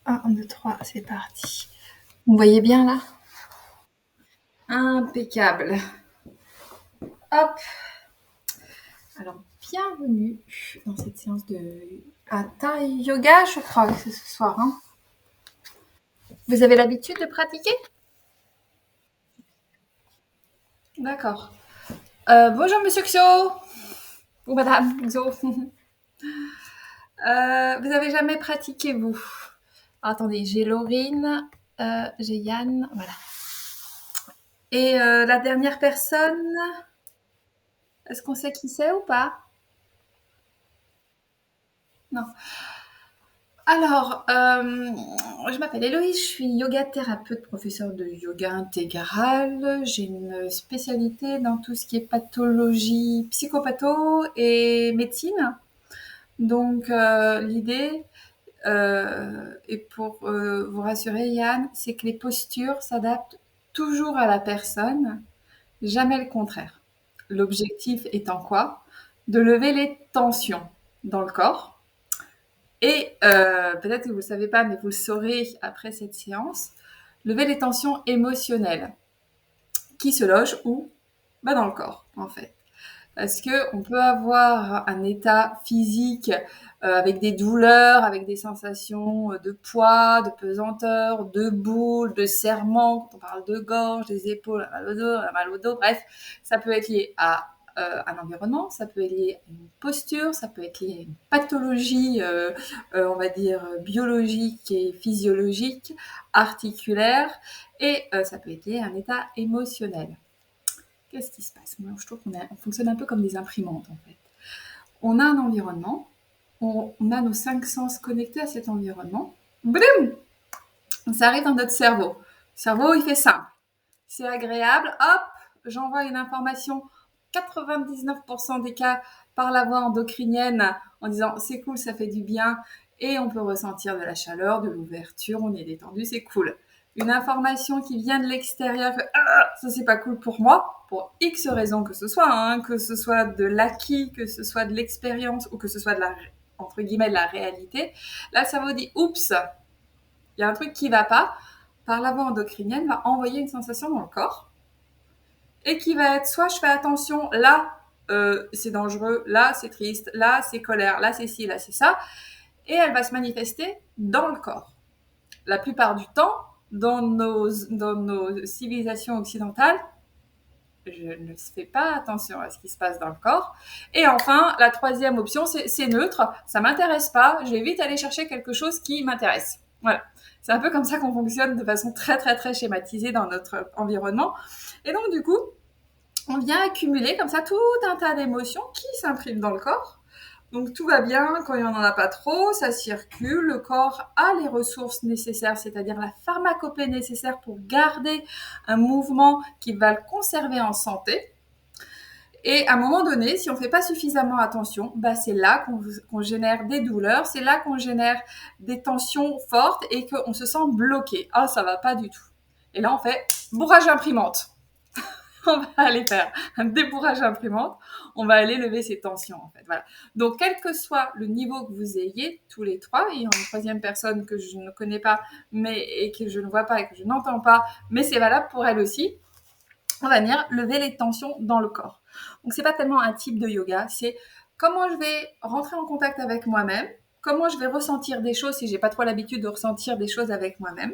1, 2, 3, c'est parti. Vous me voyez bien là? Impeccable. Hop. Alors, bienvenue dans cette séance de Hatha Yoga, je crois que c'est ce soir. Hein. Vous avez l'habitude de pratiquer? D'accord. Bonjour Monsieur Xio ou Madame Xio. Vous avez jamais pratiqué vous? Attendez, j'ai Laurine, j'ai Yann, voilà. Et la dernière personne, est-ce qu'on sait qui c'est ou pas? Non. Alors, je m'appelle Héloïse, je suis yoga thérapeute, professeure de yoga intégral. J'ai une spécialité dans tout ce qui est pathologie psychopatho et médecine. Donc, l'idée, et pour vous rassurer, Yann, c'est que les postures s'adaptent toujours à la personne, jamais le contraire. L'objectif étant quoi? De lever les tensions dans le corps et peut-être que vous ne le savez pas, mais vous le saurez après cette séance, lever les tensions émotionnelles qui se logent où? Bah, dans le corps, en fait. Parce que on peut avoir un état physique avec des douleurs, avec des sensations de poids, de pesanteur, de boule, de serrement, quand on parle de gorge, des épaules, mal au dos, bref, ça peut être lié à un environnement, ça peut être lié à une posture, ça peut être lié à une pathologie, on va dire, biologique et physiologique, articulaire, et ça peut être lié à un état émotionnel. Qu'est-ce qui se passe? Moi, je trouve qu'on fonctionne un peu comme des imprimantes, en fait. On a un environnement, on a nos 5 sens connectés à cet environnement. Boum! Ça arrive dans notre cerveau. Le cerveau, il fait simple. C'est agréable, hop, j'envoie une information, 99% des cas, par la voie endocrinienne, en disant c'est cool, ça fait du bien, et on peut ressentir de la chaleur, de l'ouverture, on est détendu, c'est cool. Une information qui vient de l'extérieur, ça c'est pas cool pour moi, pour X raisons que ce soit, hein, que ce soit de l'acquis, que ce soit de l'expérience, ou que ce soit de la, entre guillemets, de la réalité. Là, le cerveau dit oups, il y a un truc qui va pas. Par la voie endocrinienne, va envoyer une sensation dans le corps et qui va être soit je fais attention, là c'est dangereux, là c'est triste, là c'est colère, là c'est ci, là c'est ça, et elle va se manifester dans le corps. La plupart du temps, dans nos civilisations occidentales, je ne fais pas attention à ce qui se passe dans le corps. Et enfin, la troisième option, c'est neutre, ça m'intéresse pas, je vais vite aller chercher quelque chose qui m'intéresse. Voilà. C'est un peu comme ça qu'on fonctionne de façon très très très schématisée dans notre environnement. Et donc du coup, on vient accumuler comme ça tout un tas d'émotions qui s'impriment dans le corps. Donc tout va bien quand il n'y en a pas trop, ça circule, le corps a les ressources nécessaires, c'est-à-dire la pharmacopée nécessaire pour garder un mouvement qui va le conserver en santé. Et à un moment donné, si on ne fait pas suffisamment attention, bah c'est là qu'on génère des douleurs, c'est là qu'on génère des tensions fortes et qu'on se sent bloqué. Ah, ça va pas du tout. Et là, on fait bourrage imprimante. On va aller faire un débourrage imprimante, on va aller lever ces tensions en fait. Voilà. Donc quel que soit le niveau que vous ayez, tous les trois, il y a une troisième personne que je ne connais pas, mais et que je ne vois pas et que je n'entends pas, mais c'est valable pour elle aussi. On va venir lever les tensions dans le corps. Donc c'est pas tellement un type de yoga, c'est comment je vais rentrer en contact avec moi-même, comment je vais ressentir des choses si j'ai pas trop l'habitude de ressentir des choses avec moi-même.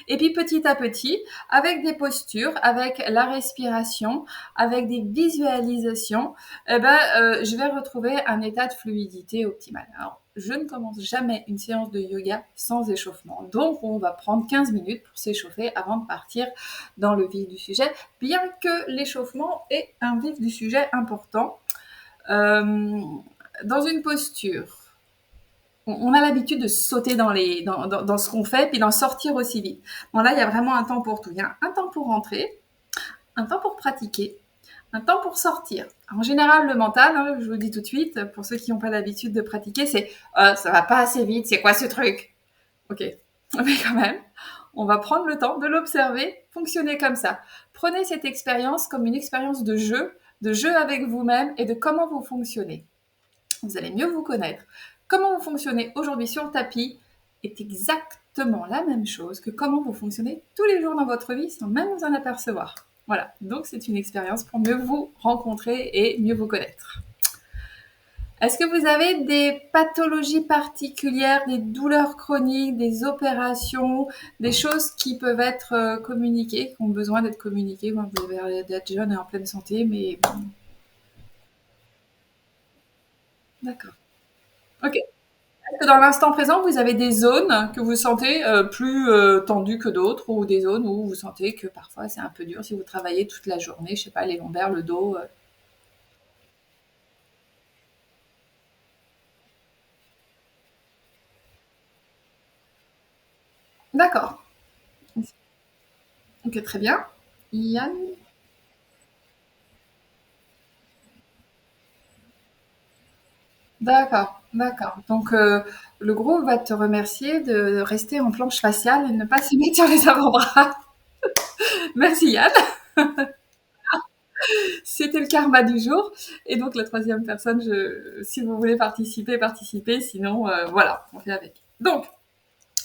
Et puis petit à petit, avec des postures, avec la respiration, avec des visualisations, je vais retrouver un état de fluidité optimal. Alors, je ne commence jamais une séance de yoga sans échauffement. Donc, on va prendre 15 minutes pour s'échauffer avant de partir dans le vif du sujet, bien que l'échauffement est un vif du sujet important. Euh, dans une posture, on a l'habitude de sauter dans ce qu'on fait, puis d'en sortir aussi vite. Bon, là, il y a vraiment un temps pour tout. Il y a un temps pour rentrer, un temps pour pratiquer, un temps pour sortir. En général, le mental, hein, je vous le dis tout de suite, pour ceux qui n'ont pas l'habitude de pratiquer, c'est ça va pas assez vite, c'est quoi ce truc? Ok, mais quand même, on va prendre le temps de l'observer, fonctionner comme ça. Prenez cette expérience comme une expérience de jeu avec vous-même et de comment vous fonctionnez. Vous allez mieux vous connaître. Comment vous fonctionnez aujourd'hui sur le tapis? est exactement la même chose que comment vous fonctionnez tous les jours dans votre vie sans même vous en apercevoir. Voilà, donc c'est une expérience pour mieux vous rencontrer et mieux vous connaître. Est-ce que vous avez des pathologies particulières, des douleurs chroniques, des opérations, des choses qui peuvent être communiquées, qui ont besoin d'être communiquées? Bon, vous avez l'air d'être jeune et en pleine santé, mais d'accord. Ok. Est-ce que dans l'instant présent, vous avez des zones que vous sentez plus tendues que d'autres ou des zones où vous sentez que parfois c'est un peu dur si vous travaillez toute la journée, je sais pas, les lombaires, le dos D'accord. Ok, très bien. Yann. D'accord, d'accord. Donc, le groupe va te remercier de rester en planche faciale et ne pas se mettre sur les avant-bras. Merci Yann, c'était le karma du jour. Et donc la troisième personne, si vous voulez participer, participez. Sinon, voilà, on fait avec. Donc,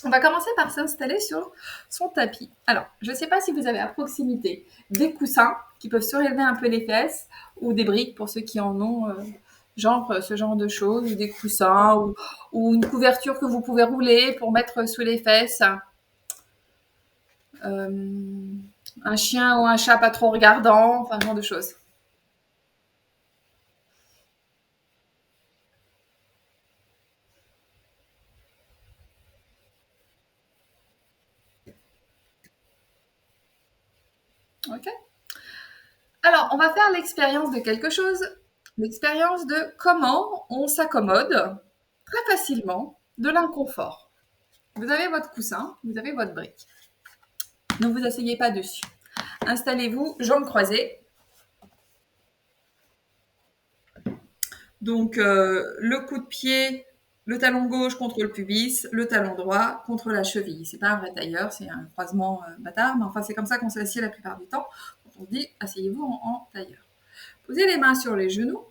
on va commencer par s'installer sur son tapis. Alors, je ne sais pas si vous avez à proximité des coussins qui peuvent surélever un peu les fesses ou des briques pour ceux qui en ont, genre ce genre de choses, ou des coussins ou une couverture que vous pouvez rouler pour mettre sous les fesses. Euh, un chien ou un chat pas trop regardant, enfin ce genre de choses. Ok. Alors, on va faire l'expérience de quelque chose, l'expérience de comment on s'accommode très facilement de l'inconfort. Vous avez votre coussin, vous avez votre brique. Ne vous asseyez pas dessus. Installez-vous, jambes croisées. Donc, le coup de pied, le talon gauche contre le pubis, le talon droit contre la cheville. C'est pas un vrai tailleur, c'est un croisement bâtard, mais enfin, c'est comme ça qu'on s'assied la plupart du temps. Quand on dit asseyez-vous en tailleur. Posez les mains sur les genoux.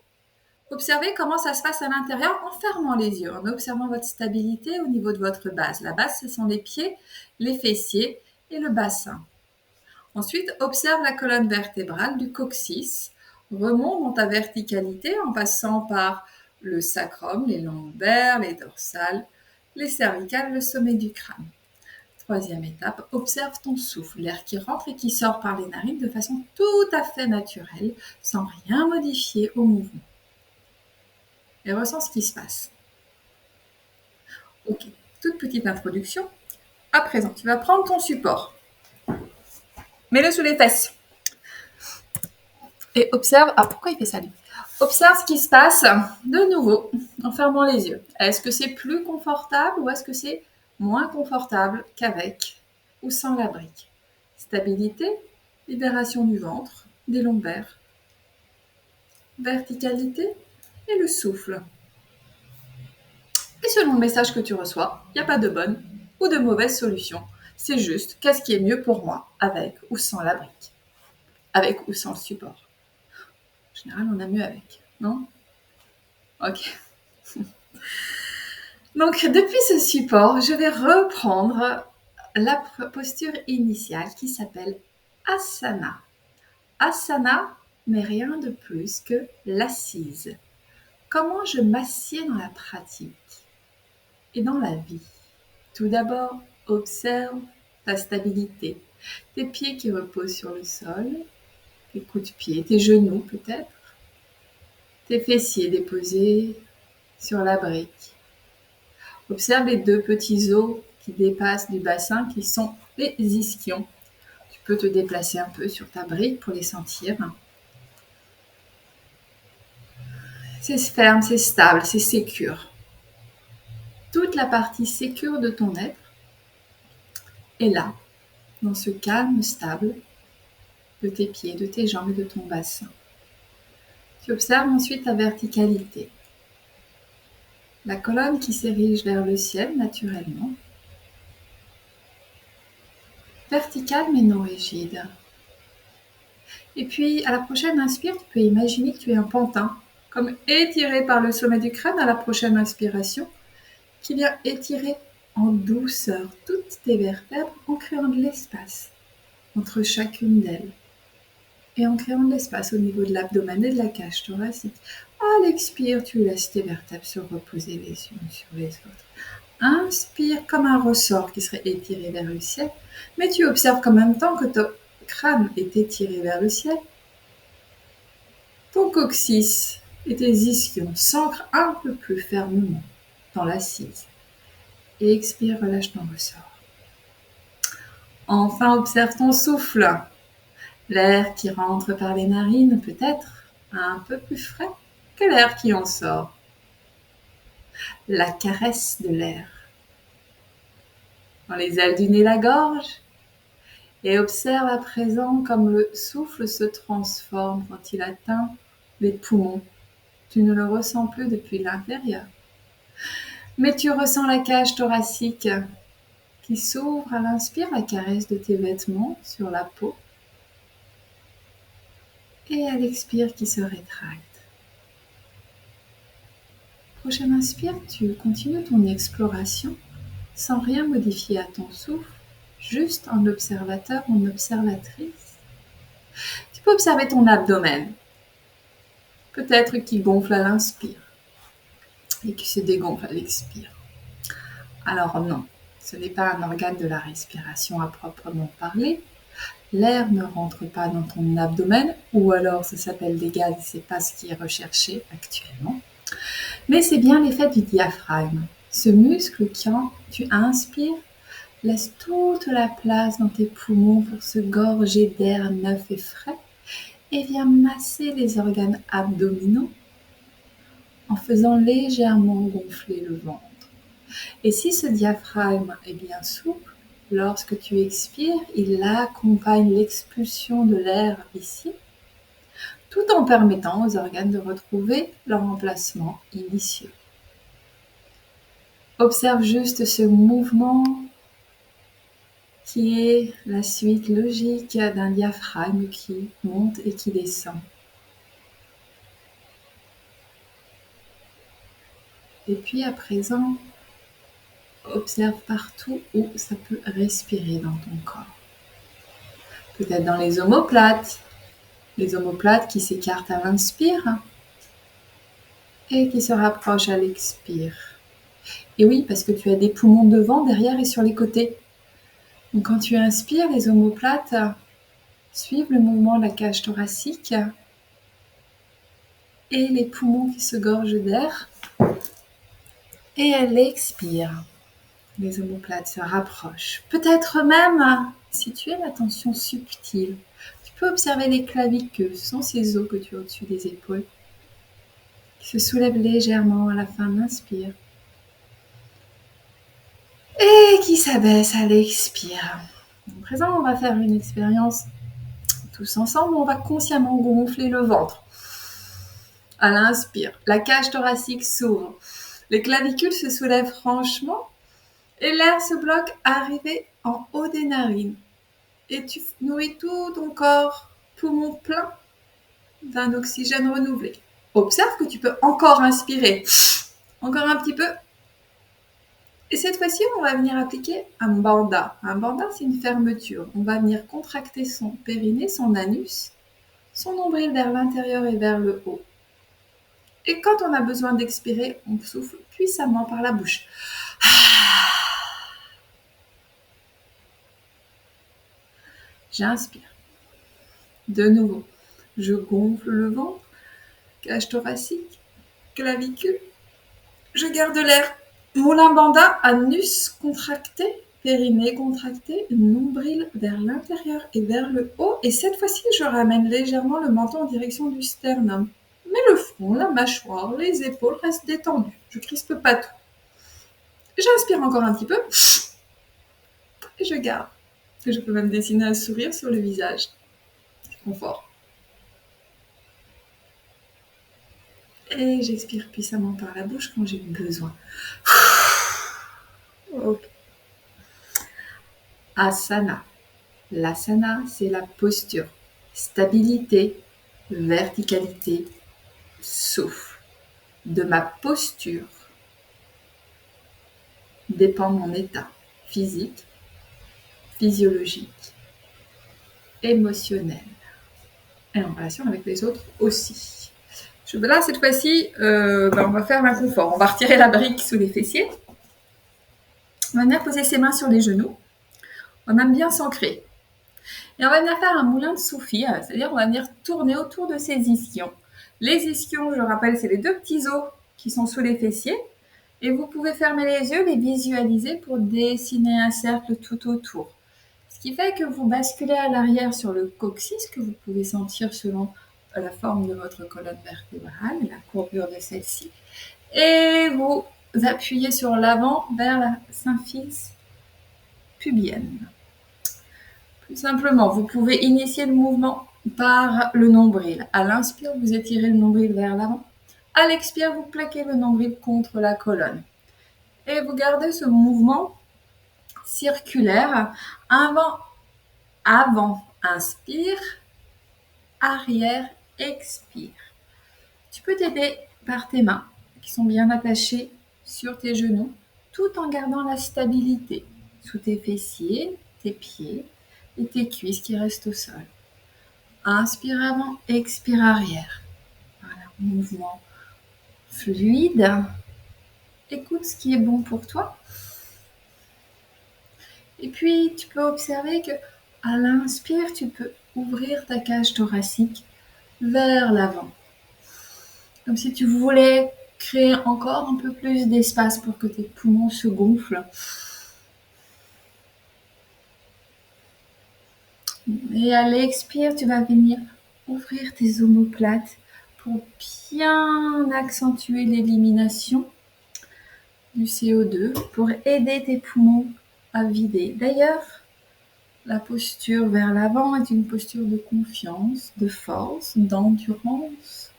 Observez comment ça se passe à l'intérieur en fermant les yeux, en observant votre stabilité au niveau de votre base. La base, ce sont les pieds, les fessiers et le bassin. Ensuite, observe la colonne vertébrale du coccyx. Remonte dans ta verticalité en passant par le sacrum, les lombaires, les dorsales, les cervicales, le sommet du crâne. Troisième étape, observe ton souffle, l'air qui rentre et qui sort par les narines de façon tout à fait naturelle, sans rien modifier au mouvement. Et ressens ce qui se passe. Ok, toute petite introduction. À présent, tu vas prendre ton support. Mets-le sous les fesses. Et observe. Ah, pourquoi il fait ça lui? Observe ce qui se passe de nouveau en fermant les yeux. Est-ce que c'est plus confortable ou est-ce que c'est moins confortable qu'avec ou sans la brique? Stabilité, libération du ventre, des lombaires, verticalité et le souffle. Et selon le message que tu reçois, il n'y a pas de bonne ou de mauvaise solution. C'est juste qu'est-ce qui est mieux pour moi avec ou sans la brique, avec ou sans le support. En général, on a mieux avec, non? Ok. Donc, depuis ce support, je vais reprendre la posture initiale qui s'appelle Asana. Asana n'est rien de plus que l'assise. Comment je m'assieds dans la pratique et dans la vie? Tout d'abord, observe ta stabilité, tes pieds qui reposent sur le sol, tes coups de pied, tes genoux peut-être, tes fessiers déposés sur la brique. Observe les deux petits os qui dépassent du bassin qui sont les ischions. Tu peux te déplacer un peu sur ta brique pour les sentir. C'est ferme, c'est stable, c'est sécure. Toute la partie sécure de ton être est là, dans ce calme stable de tes pieds, de tes jambes et de ton bassin. Tu observes ensuite ta verticalité. La colonne qui s'érige vers le ciel naturellement. Verticale mais non rigide. Et puis, à la prochaine inspire, tu peux imaginer que tu es un pantin, comme étiré par le sommet du crâne à la prochaine inspiration, qui vient étirer en douceur toutes tes vertèbres en créant de l'espace entre chacune d'elles et en créant de l'espace au niveau de l'abdomen et de la cage thoracique. À l'expire, tu laisses tes vertèbres se reposer les unes sur les autres. Inspire comme un ressort qui serait étiré vers le ciel, mais tu observes qu'en même temps que ton crâne est étiré vers le ciel, ton coccyx et tes ischions s'ancrent un peu plus fermement dans l'assise. Et expire, relâche ton ressort. Enfin, observe ton souffle. L'air qui rentre par les narines peut être un peu plus frais que l'air qui en sort. La caresse de l'air dans les ailes du nez, la gorge, et observe à présent comme le souffle se transforme quand il atteint les poumons. Tu ne le ressens plus depuis l'intérieur, mais tu ressens la cage thoracique qui s'ouvre à l'inspire, la caresse de tes vêtements sur la peau, et à l'expire qui se rétracte. Prochaine inspire, tu continues ton exploration sans rien modifier à ton souffle, juste en observateur ou en observatrice. Tu peux observer ton abdomen, peut-être qu'il gonfle à l'inspire et qui se dégonfle à l'expire. Alors non, ce n'est pas un organe de la respiration à proprement parler. L'air ne rentre pas dans ton abdomen, ou alors ça s'appelle des gaz et c'est pas ce qui est recherché actuellement. Mais c'est bien l'effet du diaphragme. Ce muscle qui, quand tu inspires, laisse toute la place dans tes poumons pour se gorger d'air neuf et frais et vient masser les organes abdominaux en faisant légèrement gonfler le ventre. Et si ce diaphragme est bien souple, lorsque tu expires, il accompagne l'expulsion de l'air ici, tout en permettant aux organes de retrouver leur emplacement initial. Observe juste ce mouvement qui est la suite logique d'un diaphragme qui monte et qui descend. Et puis à présent, observe partout où ça peut respirer dans ton corps. Peut-être dans les omoplates qui s'écartent à l'inspire et qui se rapprochent à l'expire. Et oui, parce que tu as des poumons devant, derrière et sur les côtés. Donc quand tu inspires, les omoplates suivent le mouvement de la cage thoracique et les poumons qui se gorgent d'air. Et à l'expire, les omoplates se rapprochent. Peut-être même situer l'attention subtile. Tu peux observer les clavicules, ce sont ces os que tu as au-dessus des épaules, qui se soulèvent légèrement à la fin de l'inspire. Et qui s'abaisse à l'expire. À présent, on va faire une expérience tous ensemble. On va consciemment gonfler le ventre. À l'inspire, la cage thoracique s'ouvre. Les clavicules se soulèvent franchement et l'air se bloque arrivé en haut des narines. Et tu nourris tout ton corps, poumon plein, d'un oxygène renouvelé. Observe que tu peux encore inspirer. Encore un petit peu. Et cette fois-ci, on va venir appliquer un bandha. Un bandha, c'est une fermeture. On va venir contracter son périnée, son anus, son nombril vers l'intérieur et vers le haut. Et quand on a besoin d'expirer, on souffle puissamment par la bouche. J'inspire. De nouveau, je gonfle le ventre, cage thoracique, clavicule. Je garde l'air. Moulin bandha, anus contracté, périnée contracté, nombril vers l'intérieur et vers le haut. Et cette fois-ci, je ramène légèrement le menton en direction du sternum. Mais le front, la mâchoire, les épaules restent détendues. Je crispe pas tout. J'inspire encore un petit peu. Et je garde. Et je peux même dessiner un sourire sur le visage. C'est confort. Et j'expire puissamment par la bouche quand j'ai besoin. Okay. Asana. L'asana, c'est la posture. Stabilité, verticalité, souffle. De ma posture, dépend de mon état physique, physiologique, émotionnel et en relation avec les autres aussi. Là, cette fois-ci, on va faire l'inconfort. On va retirer la brique sous les fessiers. On va venir poser ses mains sur les genoux. On va même bien s'ancrer. Et on va venir faire un moulin de Soufi, c'est-à-dire on va venir tourner autour de ces ischions. Les ischions, je rappelle, c'est les deux petits os qui sont sous les fessiers. Et vous pouvez fermer les yeux, les visualiser pour dessiner un cercle tout autour. Ce qui fait que vous basculez à l'arrière sur le coccyx, que vous pouvez sentir selon la forme de votre colonne vertébrale et la courbure de celle-ci. Et vous appuyez sur l'avant vers la symphyse pubienne. Plus simplement, vous pouvez initier le mouvement par le nombril. À l'inspire, vous étirez le nombril vers l'avant. À l'expire, vous plaquez le nombril contre la colonne. Et vous gardez ce mouvement circulaire. Avant, inspire. Arrière, expire. Tu peux t'aider par tes mains qui sont bien attachées sur tes genoux, tout en gardant la stabilité sous tes fessiers, tes pieds et tes cuisses qui restent au sol. Inspire avant, expire arrière. Voilà, mouvement fluide. Écoute ce qui est bon pour toi. Et puis, tu peux observer que à l'inspire, tu peux ouvrir ta cage thoracique vers l'avant. Comme si tu voulais créer encore un peu plus d'espace pour que tes poumons se gonflent. Et à l'expire, tu vas venir ouvrir tes omoplates pour bien accentuer l'élimination du CO2, pour aider tes poumons à vider. D'ailleurs, la posture vers l'avant est une posture de confiance, de force, d'endurance.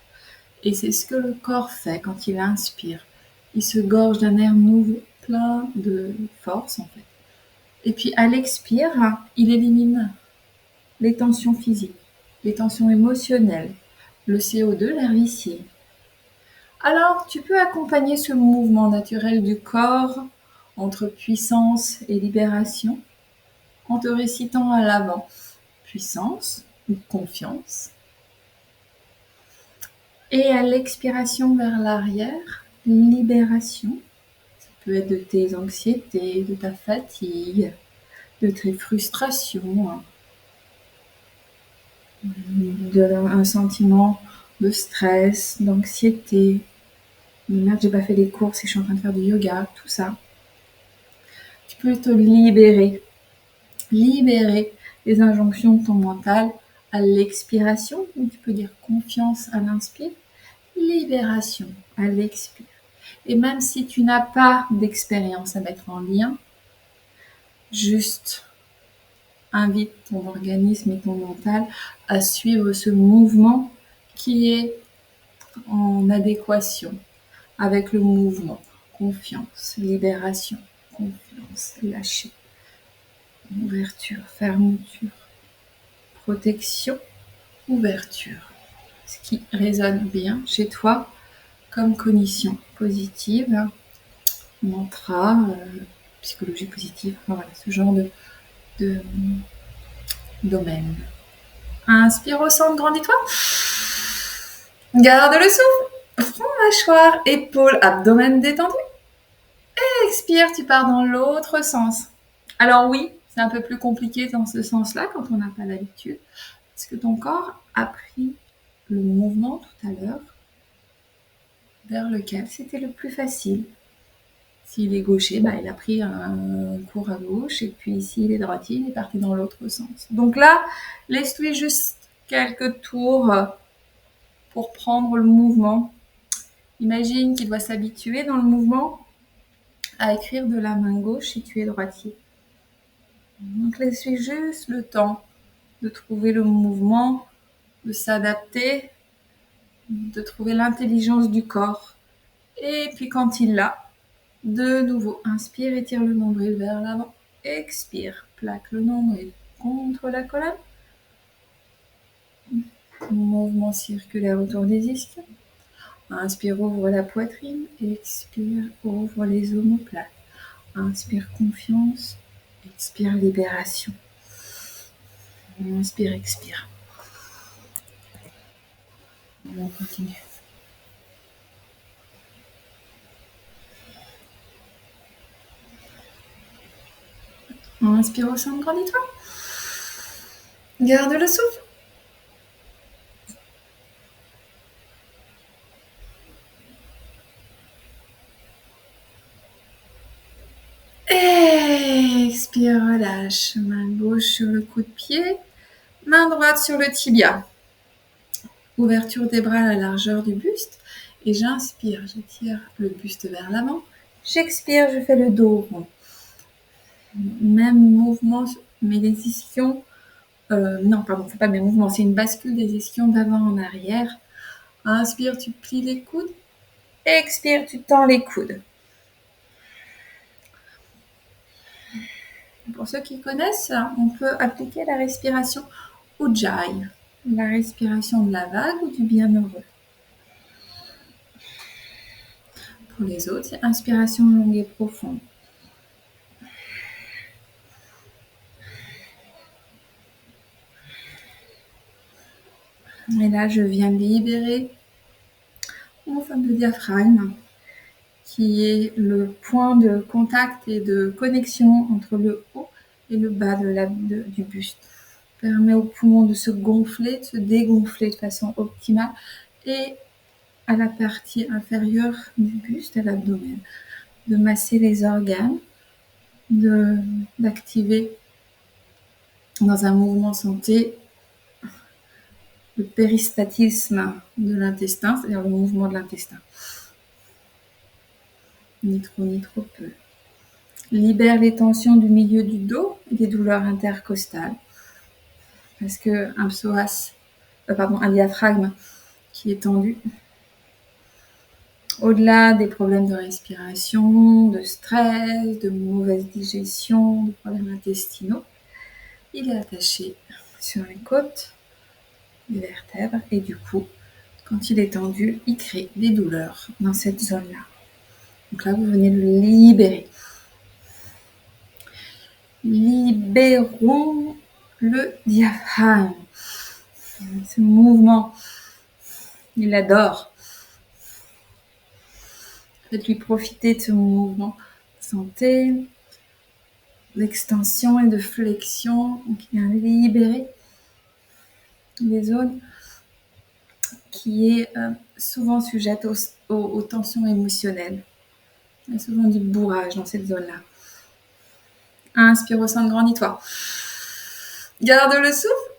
Et c'est ce que le corps fait quand il inspire. Il se gorge d'un air nouveau, plein de force en fait. Et puis à l'expire, il élimine les tensions physiques, les tensions émotionnelles, le CO2, l'air vicié. Alors, tu peux accompagner ce mouvement naturel du corps entre puissance et libération en te récitant à l'avant puissance ou confiance. Et à l'expiration vers l'arrière, libération. Ça peut être de tes anxiétés, de ta fatigue, de tes frustrations, d'un sentiment de stress, d'anxiété. Merde, j'ai pas fait les courses et je suis en train de faire du yoga, tout ça. Tu peux te libérer les injonctions de ton mental à l'expiration, donc tu peux dire confiance à l'inspire, libération à l'expire. Et même si tu n'as pas d'expérience à mettre en lien, juste invite ton organisme et ton mental à suivre ce mouvement qui est en adéquation avec le mouvement. Confiance, libération, confiance, lâcher, ouverture, fermeture, protection, ouverture. Ce qui résonne bien chez toi comme cognition positive, mantra, psychologie positive, voilà, ce genre de domaine. Inspire au centre, grandis-toi. Garde le souffle. Front, mâchoire, épaules, abdomen détendu. Et expire, tu pars dans l'autre sens. Alors oui, c'est un peu plus compliqué dans ce sens-là quand on n'a pas l'habitude. Parce que ton corps a pris le mouvement tout à l'heure vers lequel c'était le plus facile. S'il est gaucher, il a pris un cours à gauche, et puis s'il est droitier, il est parti dans l'autre sens. Donc là, laisse-lui juste quelques tours pour prendre le mouvement. Imagine qu'il doit s'habituer dans le mouvement à écrire de la main gauche si tu es droitier. Donc laisse-lui juste le temps de trouver le mouvement, de s'adapter, de trouver l'intelligence du corps. Et puis quand il l'a, de nouveau, inspire, étire le nombril vers l'avant. Expire, plaque le nombril contre la colonne. Mouvement circulaire autour des ischions. Inspire, ouvre la poitrine. Expire, ouvre les omoplates. Inspire confiance. Expire libération. Inspire, expire. On continue. Inspire au centre, grandis-toi. Garde le souffle. Expire, relâche. Main gauche sur le coup de pied. Main droite sur le tibia. Ouverture des bras à la largeur du buste. Et j'inspire, je tire le buste vers l'avant. J'expire, je fais le dos rond. Même mouvement, mais les ischions... non, pardon, c'est pas mes mouvements, c'est une bascule des ischions d'avant en arrière. Inspire, tu plies les coudes. Expire, tu tends les coudes. Pour ceux qui connaissent, on peut appliquer la respiration Ujjayi, la respiration de la vague ou du bienheureux. Pour les autres, c'est inspiration longue et profonde. Et là, je viens libérer mon fameux diaphragme, qui est le point de contact et de connexion entre le haut et le bas du buste. Permet aux poumons de se gonfler, de se dégonfler de façon optimale, et à la partie inférieure du buste, à l'abdomen, de masser les organes, d'activer dans un mouvement santé le péristatisme de l'intestin, c'est-à-dire le mouvement de l'intestin. Ni trop ni trop peu. Libère les tensions du milieu du dos et des douleurs intercostales. Parce que un diaphragme qui est tendu, au-delà des problèmes de respiration, de stress, de mauvaise digestion, de problèmes intestinaux, il est attaché sur les côtes des vertèbres et du coup, quand il est tendu, il crée des douleurs dans cette zone-là. Donc là, vous venez de le libérer. Libérons le diaphragme. Ce mouvement, il adore. Faites-lui profiter de ce mouvement. Sentez d'extension et de flexion. Donc, il vient libérer les zones qui est souvent sujette aux tensions émotionnelles. Il y a souvent du bourrage dans cette zone-là. Inspire au centre, grandis-toi. Garde le souffle.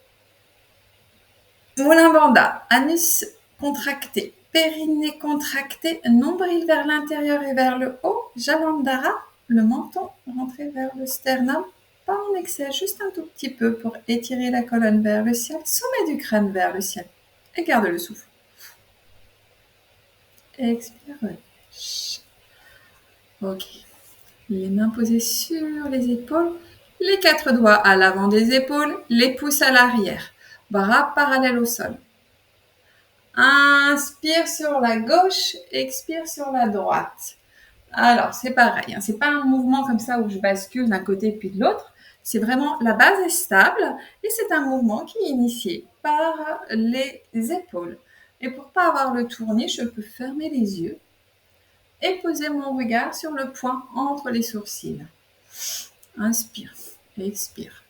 Moulin Bandha, anus contracté, périnée contracté, nombril vers l'intérieur et vers le haut, Jalandhara, le menton rentré vers le sternum, pas en excès, juste un tout petit peu pour étirer la colonne vers le ciel, sommet du crâne vers le ciel. Et garde le souffle. Expire, relâche. Ok. Les mains posées sur les épaules, les 4 doigts à l'avant des épaules, les pouces à l'arrière, bras parallèles au sol. Inspire sur la gauche, expire sur la droite. Alors, c'est pareil, hein, c'est pas un mouvement comme ça où je bascule d'un côté puis de l'autre. C'est vraiment, la base est stable et c'est un mouvement qui est initié par les épaules. Et pour pas avoir le tournis, je peux fermer les yeux et poser mon regard sur le point entre les sourcils. Inspire, expire,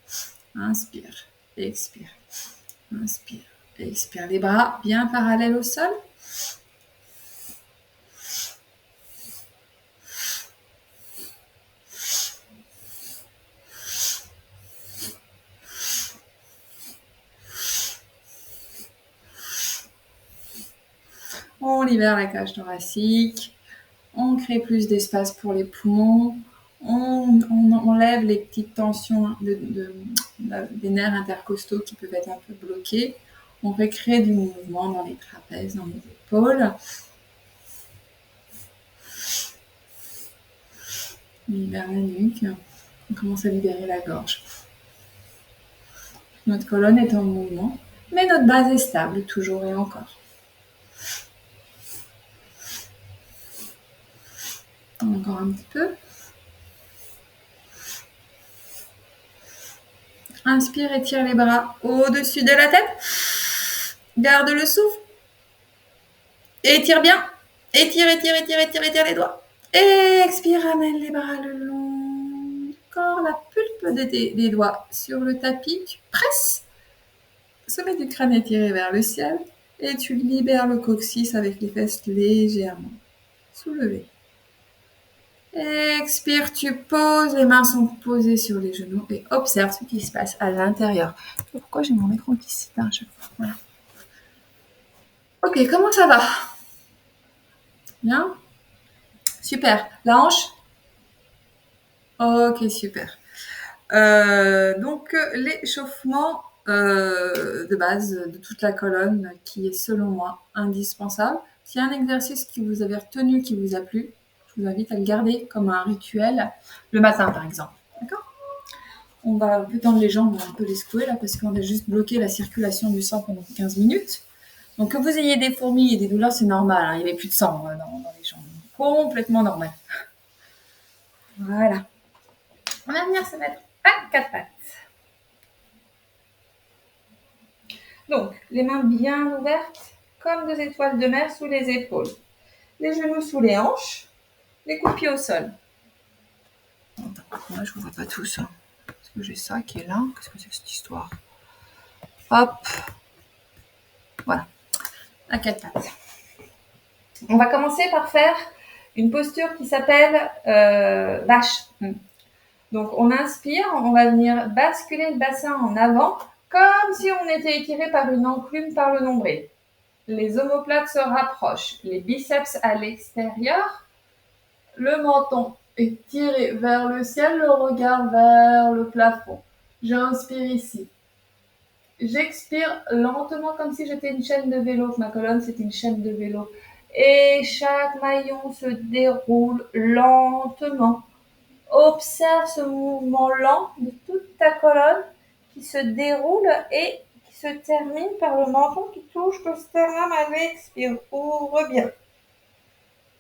inspire, expire, inspire, expire. Les bras bien parallèles au sol. On libère la cage thoracique, on crée plus d'espace pour les poumons, on enlève les petites tensions des nerfs intercostaux qui peuvent être un peu bloqués. On recrée du mouvement dans les trapèzes, dans les épaules. On libère la nuque, on commence à libérer la gorge. Notre colonne est en mouvement, mais notre base est stable, toujours et encore. Encore un petit peu. Inspire, étire les bras au-dessus de la tête. Garde le souffle. Étire bien. Étire, étire, étire, étire, étire les doigts. Expire, ramène les bras le long du corps, la pulpe des doigts sur le tapis. Tu presses. Sommet du crâne étiré vers le ciel. Et tu libères le coccyx avec les fesses légèrement soulevées. Expire, tu poses, les mains sont posées sur les genoux et observe ce qui se passe à l'intérieur. Pourquoi j'ai mon écran qui s'éteint à chaque fois? Voilà. Ok, comment ça va? Bien? Super. La hanche? Ok, super. Donc, l'échauffement de base de toute la colonne qui est selon moi indispensable. S'il y a un exercice que vous avez retenu qui vous a plu, je vous invite à le garder comme un rituel le matin par exemple. D'accord? On va un peu tendre les jambes, on va un peu les secouer là parce qu'on a juste bloqué la circulation du sang pendant 15 minutes. Donc que vous ayez des fourmis et des douleurs, c'est normal, hein, il n'y avait plus de sang dans les jambes. Complètement normal. Voilà. On va venir se mettre à quatre pattes. Donc, les mains bien ouvertes, comme deux étoiles de mer sous les épaules. Les genoux sous les hanches, les coups de pied au sol. Attends, moi je ne vois pas tout ça. Est-ce que j'ai ça qui est là? Qu'est-ce que c'est que cette histoire? Hop. Voilà. À quatre pattes. On va commencer par faire une posture qui s'appelle vache. Donc, on inspire, on va venir basculer le bassin en avant, comme si on était étiré par une enclume par le nombril. Les omoplates se rapprochent, les biceps à l'extérieur, le menton est tiré vers le ciel, le regard vers le plafond. J'inspire ici. J'expire lentement comme si j'étais une chaîne de vélo, que ma colonne c'est une chaîne de vélo. Et chaque maillon se déroule lentement. Observe ce mouvement lent de toute ta colonne qui se déroule et qui se termine par le menton qui touche le sternum à l'expire. Ouvre bien.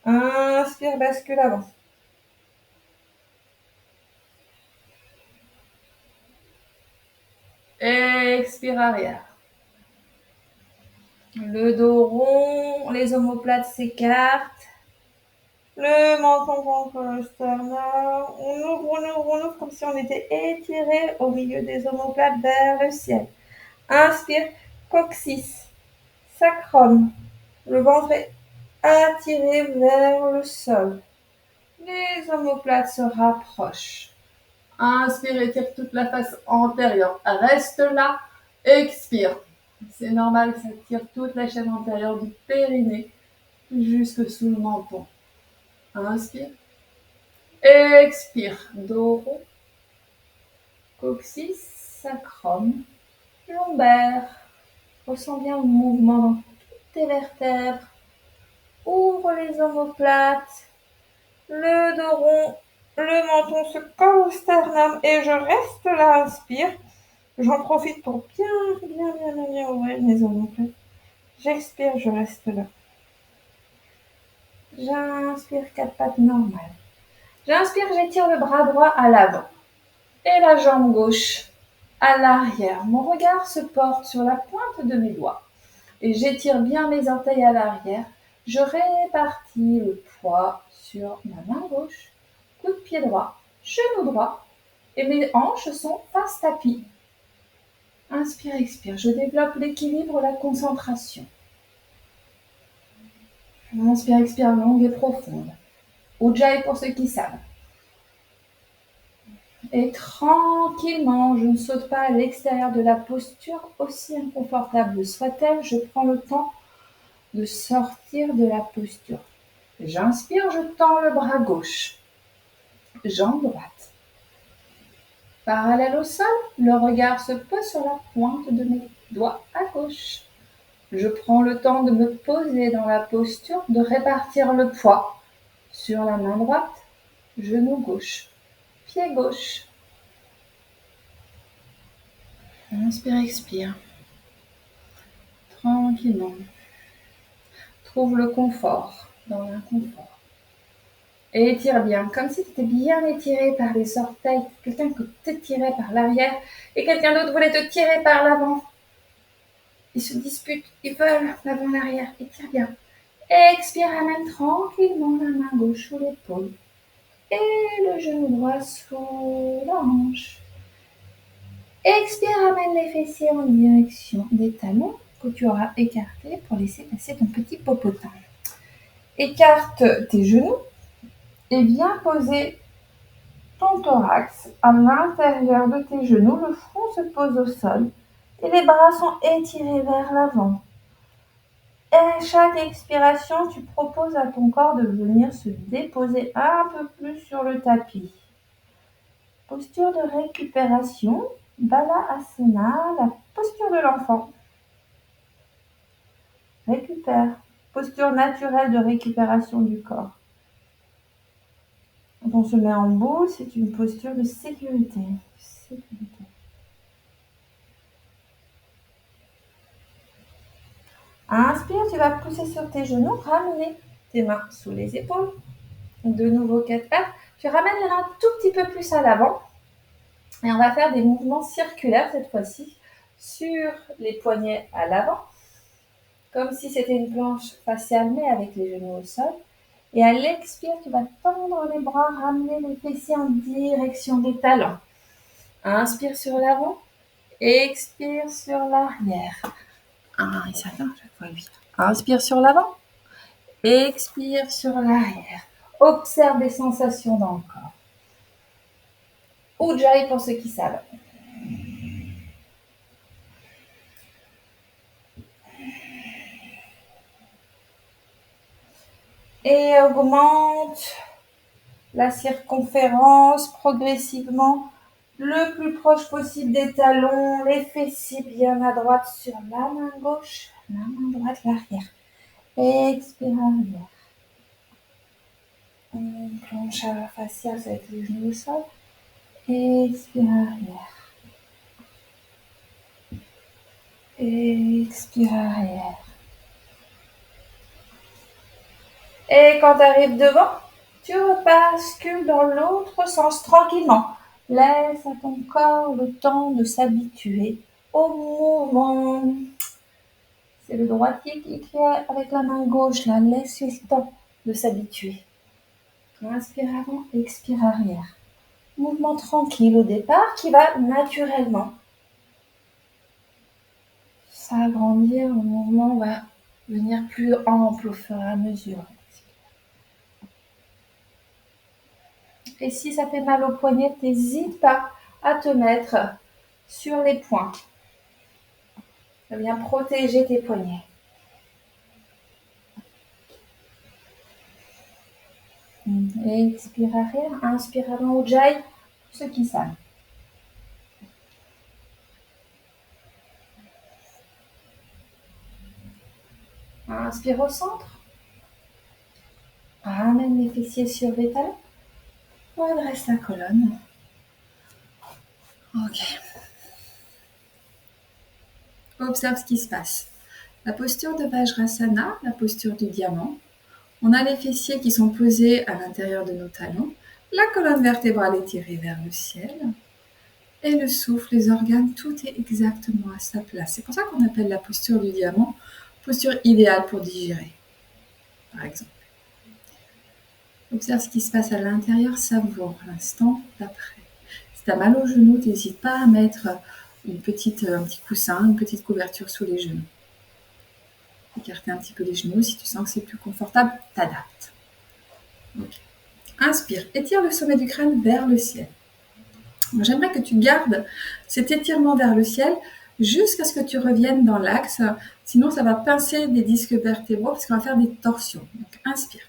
Inspire, bascule avant. Expire arrière. Le dos rond, les omoplates s'écartent. Le menton contre le sternum. On ouvre comme si on était étiré au milieu des omoplates vers le ciel. Inspire, coccyx, sacrum. Le ventre est attiré vers le sol. Les omoplates se rapprochent. Inspire, étire toute la face antérieure. Reste là. Expire. C'est normal, ça tire toute la chaîne antérieure du périnée jusque sous le menton. Inspire. Expire. Dos rond. Coccyx, sacrum, lombaire. Ressens bien le mouvement dans toutes tes vertèbres. Ouvre les omoplates. Le dos rond. Le menton se colle au sternum et je reste là. Inspire. J'en profite pour bien ouvrir mes omoplates. J'expire, je reste là. J'inspire, quatre pattes normales. J'inspire, j'étire le bras droit à l'avant et la jambe gauche à l'arrière. Mon regard se porte sur la pointe de mes doigts et j'étire bien mes orteils à l'arrière. Je répartis le poids sur ma main gauche, coup de pied droit, genou droit et mes hanches sont face tapis. Inspire, expire. Je développe l'équilibre, la concentration. Inspire, expire, longue et profonde. Ujjayi pour ceux qui savent. Et tranquillement, je ne saute pas à l'extérieur de la posture, aussi inconfortable soit-elle, je prends le temps de sortir de la posture. J'inspire, je tends le bras gauche, jambe droite. Parallèle au sol, le regard se pose sur la pointe de mes doigts à gauche. Je prends le temps de me poser dans la posture, de répartir le poids sur la main droite, genou gauche, pied gauche. Inspire, expire. Tranquillement. Trouve le confort dans l'inconfort. Et étire bien, comme si tu étais bien étiré par les orteils, quelqu'un qui te tirait par l'arrière et quelqu'un d'autre voulait te tirer par l'avant. Ils se disputent, ils veulent l'avant, l'arrière. Étire bien. Expire, amène tranquillement la main gauche sous l'épaule et le genou droit sous la hanche. Expire, amène les fessiers en direction des talons que tu auras écartés pour laisser passer ton petit popotin. Écarte tes genoux et viens poser ton thorax à l'intérieur de tes genoux. Le front se pose au sol et les bras sont étirés vers l'avant. Et à chaque expiration, tu proposes à ton corps de venir se déposer un peu plus sur le tapis. Posture de récupération, Balasana, la posture de l'enfant. Récupère. Posture naturelle de récupération du corps. Quand on se met en boule, c'est une posture de sécurité. Inspire, tu vas pousser sur tes genoux, ramener tes mains sous les épaules. De nouveau 4 pattes. Tu ramènes les mains un tout petit peu plus à l'avant. Et on va faire des mouvements circulaires cette fois-ci sur les poignets à l'avant. Comme si c'était une planche faciale, mais avec les genoux au sol. Et à l'expire, tu vas tendre les bras, ramener les fessiers en direction des talons. Inspire sur l'avant, expire sur l'arrière. Et ça vient à chaque fois, lui. Inspire sur l'avant, expire sur l'arrière. Observe les sensations dans le corps. Ujjayi pour ceux qui savent. Et augmente la circonférence progressivement, le plus proche possible des talons, les fessiers bien à droite sur la main gauche, la main droite l'arrière. Expire arrière. Une planche faciale avec les genoux au sol. Expire arrière. Expire arrière. Et quand tu arrives devant, tu rebascules dans l'autre sens tranquillement. Laisse à ton corps le temps de s'habituer au mouvement. C'est le droitier qui écrit avec la main gauche. Là, laisse le temps de s'habituer. Inspire avant, expire arrière. Mouvement tranquille au départ qui va naturellement s'agrandir. Le mouvement va devenir plus ample au fur et à mesure. Et si ça fait mal au poignet, n'hésite pas à te mettre sur les poings. Ça vient protéger tes poignets. Et expire arrière, inspire avant Ujjayi, ceux qui savent. Inspire au centre. Ramène les fessiers sur les talons. Redresse la colonne. Ok. Observe ce qui se passe. La posture de Vajrasana, la posture du diamant. On a les fessiers qui sont posés à l'intérieur de nos talons. La colonne vertébrale étirée vers le ciel. Et le souffle, les organes, tout est exactement à sa place. C'est pour ça qu'on appelle la posture du diamant posture idéale pour digérer, par exemple. Observe ce qui se passe à l'intérieur, savoure l'instant d'après. Si tu as mal aux genoux, n'hésite pas à mettre un petit coussin, une petite couverture sous les genoux. Écarter un petit peu les genoux. Si tu sens que c'est plus confortable, t'adaptes. Okay. Inspire, étire le sommet du crâne vers le ciel. J'aimerais que tu gardes cet étirement vers le ciel jusqu'à ce que tu reviennes dans l'axe. Sinon, ça va pincer des disques vertébraux parce qu'on va faire des torsions. Donc, inspire.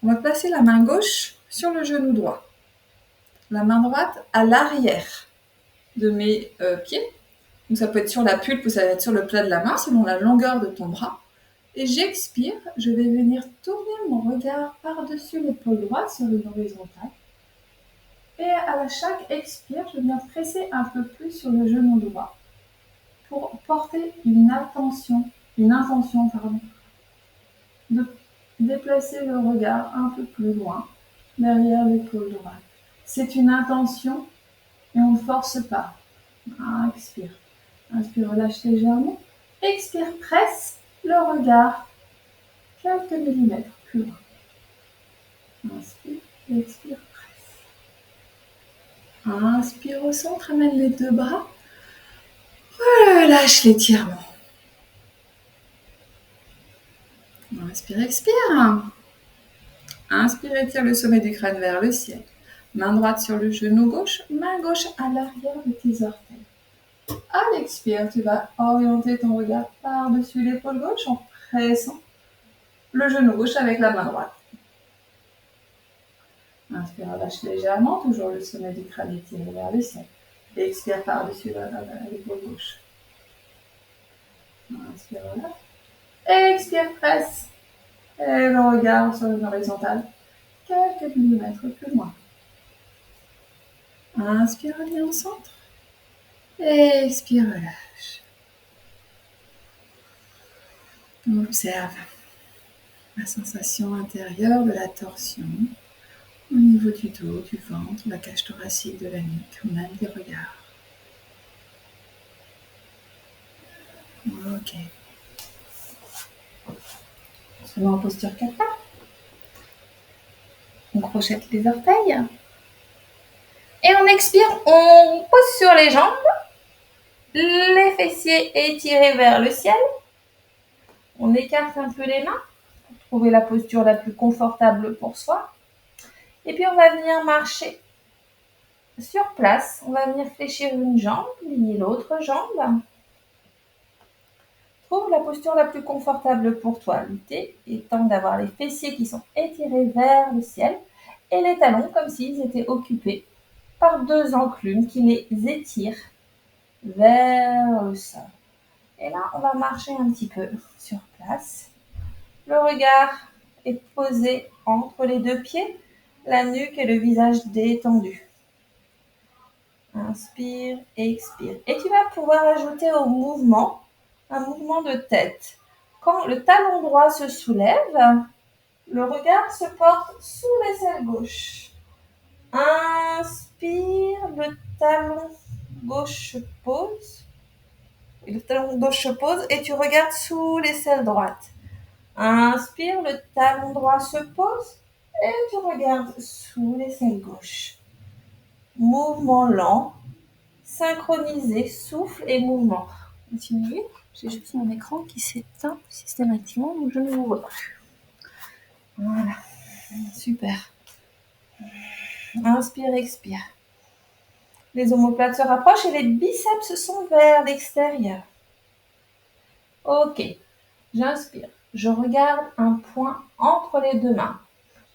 On va placer la main gauche sur le genou droit. La main droite à l'arrière de mes pieds. Donc, ça peut être sur la pulpe ou ça va être sur le plat de la main, selon la longueur de ton bras. Et j'expire. Je vais venir tourner mon regard par-dessus l'épaule droite sur une horizontale. Et à chaque expire, je viens presser un peu plus sur le genou droit pour porter une intention de déplacer le regard un peu plus loin, derrière l'épaule droite. C'est une intention et on ne force pas. Expire. Inspire, relâche légèrement. Expire, presse le regard quelques millimètres plus loin. Inspire, expire, presse. Inspire au centre, amène les deux bras. Relâche l'étirement. Inspire, expire. Inspire, étire le sommet du crâne vers le ciel. Main droite sur le genou gauche, main gauche à l'arrière de tes orteils. À l'expire, tu vas orienter ton regard par-dessus l'épaule gauche en pressant le genou gauche avec la main droite. Inspire, relâche légèrement, toujours le sommet du crâne étiré vers le ciel. Et expire par-dessus l'épaule gauche. Inspire, relâche. Expire, presse. Et le regard sur une horizontale, quelques millimètres plus loin. Inspire, reviens au centre. Expire, relâche. On observe la sensation intérieure de la torsion au niveau du dos, du ventre, la cage thoracique, de la nuque, ou même des regards. Ok. On se met en posture kappa. On crochette les orteils. Et on expire, on pose sur les jambes. Les fessiers étirés vers le ciel. On écarte un peu les mains pour trouver la posture la plus confortable pour soi. Et puis on va venir marcher sur place. On va venir fléchir une jambe, plier l'autre jambe. Trouve la posture la plus confortable pour toi. L'idée étant d'avoir les fessiers qui sont étirés vers le ciel et les talons comme s'ils étaient occupés par deux enclumes qui les étirent vers le sol. Et là, on va marcher un petit peu sur place. Le regard est posé entre les deux pieds, la nuque et le visage détendu. Inspire, expire. Et tu vas pouvoir ajouter au mouvement un mouvement de tête. Quand le talon droit se soulève, le regard se porte sous l'aisselle gauche. Inspire, le talon gauche se pose. Le talon gauche se pose et tu regardes sous l'aisselle droite. Inspire, le talon droit se pose et tu regardes sous l'aisselle gauche. Mouvement lent, synchronisé, souffle et mouvement. Continuez. J'ai juste mon écran qui s'éteint systématiquement, donc je ne vous vois plus. Voilà, super. Inspire, expire. Les omoplates se rapprochent et les biceps sont vers l'extérieur. Ok, j'inspire. Je regarde un point entre les deux mains.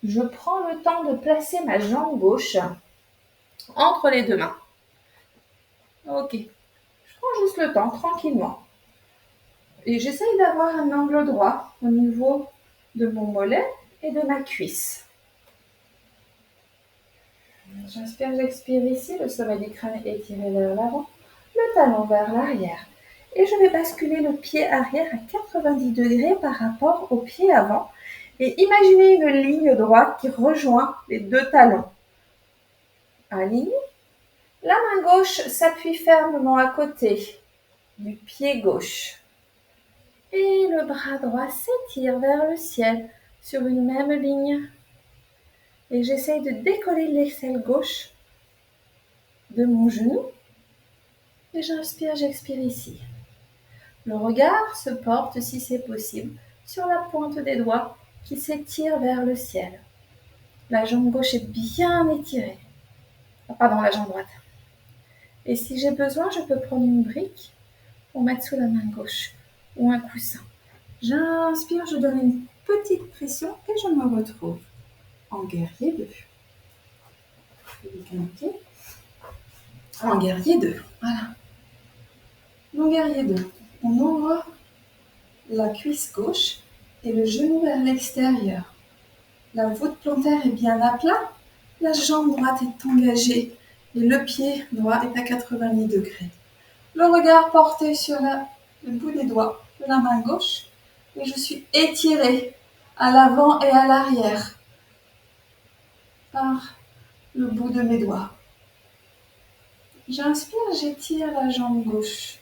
Je prends le temps de placer ma jambe gauche entre les deux mains. Ok, je prends juste le temps, tranquillement. Et j'essaye d'avoir un angle droit au niveau de mon mollet et de ma cuisse. J'inspire, j'expire ici, le sommet du crâne est étiré vers l'avant, le talon vers l'arrière. Et je vais basculer le pied arrière à 90 degrés par rapport au pied avant. Et imaginez une ligne droite qui rejoint les deux talons. Aligné. La main gauche s'appuie fermement à côté du pied gauche. Et le bras droit s'étire vers le ciel sur une même ligne. Et j'essaye de décoller l'aisselle gauche de mon genou. Et j'inspire, j'expire ici. Le regard se porte, si c'est possible, sur la pointe des doigts qui s'étire vers le ciel. La jambe gauche est bien étirée. Pardon, la jambe droite. Et si j'ai besoin, je peux prendre une brique pour mettre sous la main gauche ou un coussin. J'inspire, je donne une petite pression et je me retrouve en guerrier 2. En guerrier 2, voilà. En guerrier 2, on ouvre la cuisse gauche et le genou vers l'extérieur. La voûte plantaire est bien à plat, la jambe droite est engagée et le pied droit est à 90 degrés. Le regard porté sur le bout des doigts de la main gauche et je suis étirée à l'avant et à l'arrière par le bout de mes doigts. J'inspire, j'étire la jambe gauche.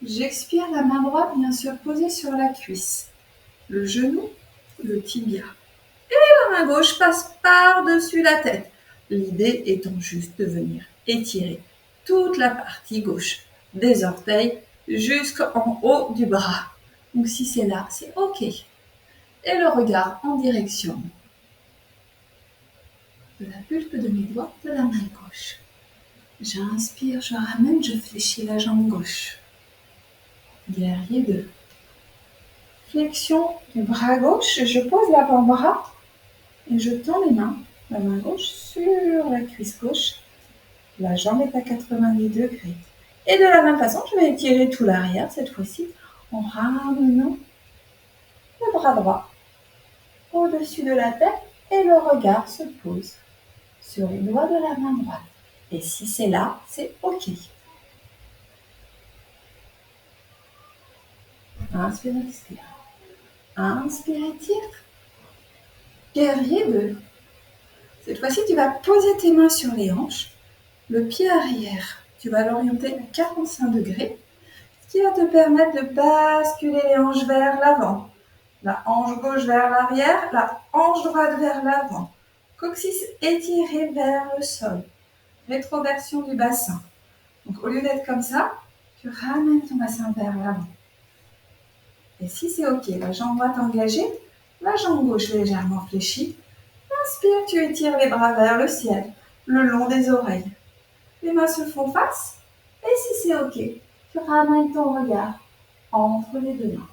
J'expire, la main droite vient se poser sur la cuisse, le genou, le tibia. Et la main gauche passe par-dessus la tête. L'idée étant juste de venir étirer toute la partie gauche des orteils jusqu'en haut du bras. Donc si c'est là, c'est OK. Et le regard en direction de la pulpe de mes doigts de la main gauche. J'inspire, je ramène, je fléchis la jambe gauche. Guerrier 2. Flexion du bras gauche, je pose l'avant-bras et je tends les mains, la main gauche sur la cuisse gauche. La jambe est à 90 degrés. Et de la même façon, je vais étirer tout l'arrière cette fois-ci en ramenant le bras droit au-dessus de la tête et le regard se pose sur les doigts de la main droite. Et si c'est là, c'est OK. Inspire, expire. Inspire, étire. Guerrier 2. Cette fois-ci, tu vas poser tes mains sur les hanches. Le pied arrière, tu vas l'orienter à 45 degrés, ce qui va te permettre de basculer les hanches vers l'avant. La hanche gauche vers l'arrière, la hanche droite vers l'avant. Coccyx étiré vers le sol. Rétroversion du bassin. Donc au lieu d'être comme ça, tu ramènes ton bassin vers l'avant. Et si c'est OK, la jambe droite engagée, la jambe gauche légèrement fléchie. Inspire, tu étires les bras vers le ciel, le long des oreilles. Les mains se font face. Et si c'est OK, tu ramènes ton regard entre les deux mains.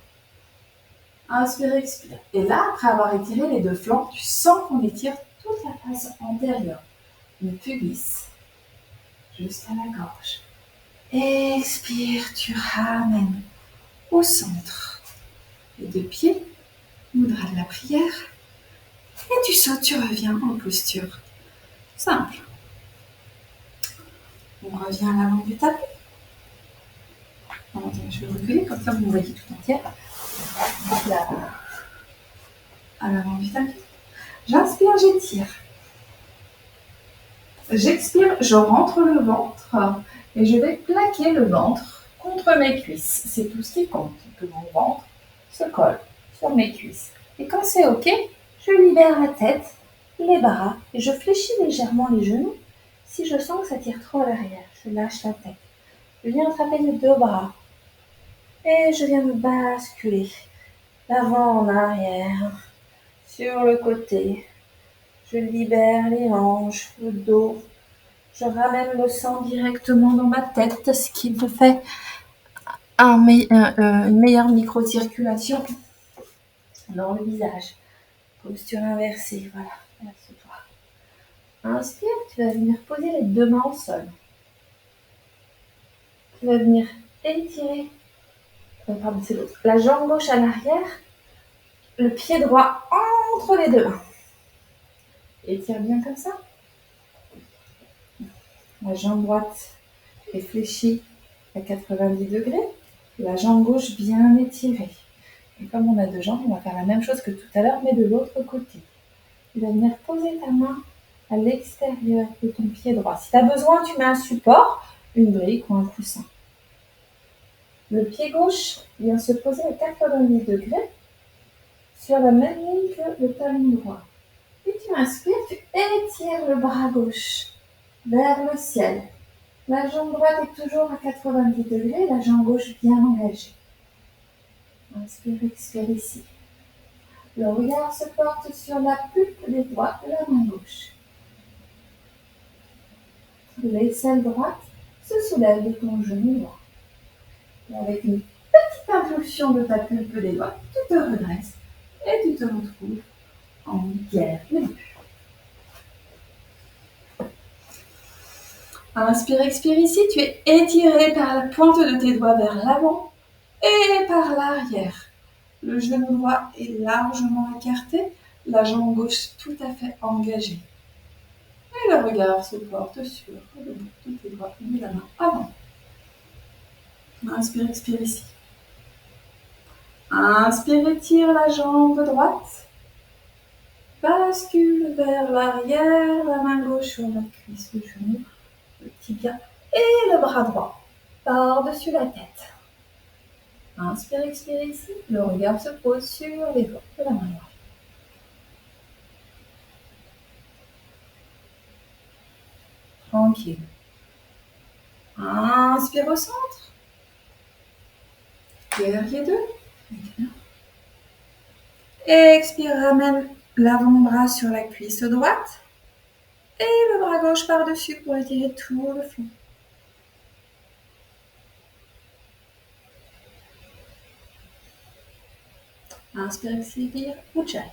Inspire, expire. Et là, après avoir étiré les deux flancs, tu sens qu'on étire toute la face antérieure, le pubis, jusqu'à la gorge. Expire, tu ramènes au centre. Les deux pieds, mudra de la prière. Et tu sautes, tu reviens en posture simple. On revient à l'avant du tapis. Je vais reculer, comme ça vous me voyez tout entière. Là, à l'avant du tapis. J'inspire, j'étire. J'expire, je rentre le ventre et je vais plaquer le ventre contre mes cuisses. C'est tout ce qui compte, que mon ventre se colle sur mes cuisses. Et quand c'est OK, je libère la tête, les bras et je fléchis légèrement les genoux. Si je sens que ça tire trop à l'arrière, je lâche la tête. Je viens attraper les deux bras et je viens me basculer d'avant en arrière, sur le côté. Je libère les hanches, le dos. Je ramène le sang directement dans ma tête, ce qui me fait une meilleure microcirculation dans le visage. Posture inversée, voilà. Inverse-toi. Inspire, tu vas venir poser les deux mains au sol. Tu vas venir étirer, c'est l'autre. La jambe gauche à l'arrière, le pied droit entre les deux mains. Étire bien comme ça. La jambe droite est fléchie à 90 degrés. La jambe gauche bien étirée. Et comme on a deux jambes, on va faire la même chose que tout à l'heure, mais de l'autre côté. Tu vas venir poser ta main à l'extérieur de ton pied droit. Si tu as besoin, tu mets un support, une brique ou un coussin. Le pied gauche vient se poser à 90 degrés sur la même ligne que le talon droit. Puis tu inspires, tu étires le bras gauche vers le ciel. La jambe droite est toujours à 90 degrés, la jambe gauche bien engagée. Inspire, expire ici. Le regard se porte sur la pulpe des doigts de la main gauche. L'aisselle droite se soulève de ton genou droit. Et avec une petite impulsion de ta pulpe des doigts, tu te redresses et tu te retrouves en guerrier. Inspire, expire ici, tu es étiré par la pointe de tes doigts vers l'avant et par l'arrière. Le genou droit est largement écarté, la jambe gauche tout à fait engagée. Et le regard se porte sur le bout de tes doigts de la main avant. Inspire, expire ici. Inspire, étire la jambe droite. Bascule vers l'arrière, la main gauche sur la cuisse, le genou, le tibia et le bras droit par-dessus la tête. Inspire, expire ici. Le regard se pose sur les doigts de la main droite. Tranquille. Inspire au centre. Guerrier 2. Expire, ramène l'avant-bras sur la cuisse droite. Et le bras gauche par-dessus pour étirer tout le flanc. Inspire, expire, Ujjayi.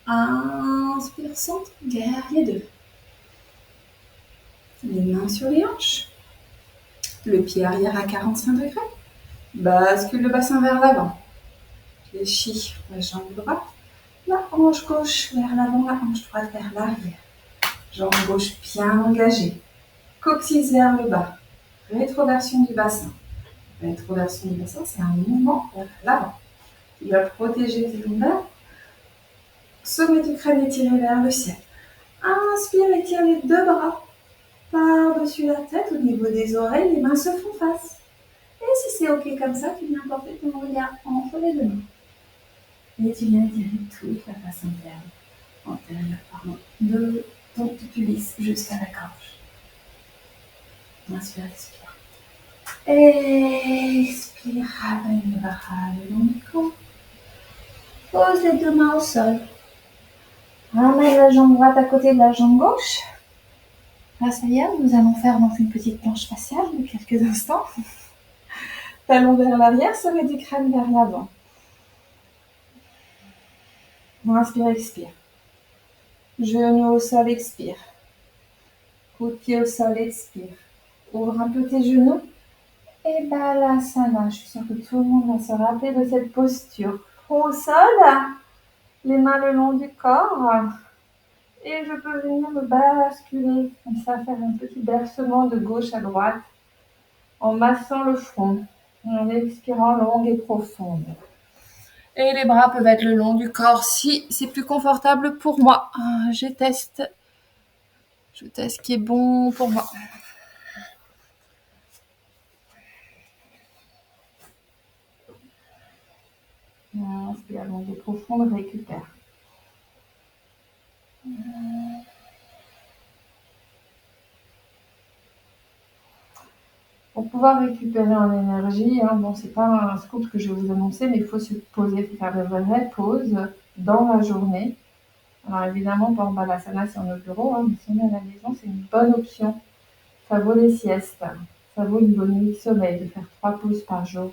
Inspire, centre, guerrier 2. Les mains sur les hanches. Le pied arrière à 45 degrés. Bascule le bassin vers l'avant. Fléchis la jambe droite. La hanche gauche vers l'avant, la hanche droite vers l'arrière. Jambe gauche bien engagée. Coccyx vers le bas. Rétroversion du bassin. Rétroversion du bassin, c'est un mouvement vers l'avant. Il va protéger tes lombaires. Sommet du crâne étiré vers le ciel. Inspire, étire les deux bras par-dessus la tête, au niveau des oreilles, les mains se font face. Et si c'est ok comme ça, tu viens porter ton regard entre les deux mains. Et tu viens étirer toute la face antérieure, de ton pubis jusqu'à la gorge. Inspire, expire. Expire, ramène le bras le long du cou. Pose les deux mains au sol. Ramène la jambe droite à côté de la jambe gauche. Là, ça y est, nous allons faire donc une petite planche faciale de quelques instants. Talon vers l'arrière, sommet du crâne vers l'avant. Inspire, expire. Genou au sol, expire. Coup de pied au sol, expire. Ouvre un peu tes genoux. Et Balasana. Je suis sûre que tout le monde va se rappeler de cette posture. Front au sol, les mains le long du corps. Et je peux venir me basculer, comme ça, faire un petit bercement de gauche à droite, en massant le front, en expirant longue et profonde. Et les bras peuvent être le long du corps si c'est plus confortable pour moi. Je teste ce qui est bon pour moi. Inspire, longue et profonde, récupère. Pour pouvoir récupérer en énergie, bon, c'est pas un scoop que je vais vous annoncer, mais il faut se poser, il faut faire de vraies pauses dans la journée. Alors évidemment, pour Balasana, c'est en au bureau, mais si on est à la maison, c'est une bonne option. Ça vaut les siestes, ça vaut une bonne nuit de sommeil, de faire 3 pauses par jour.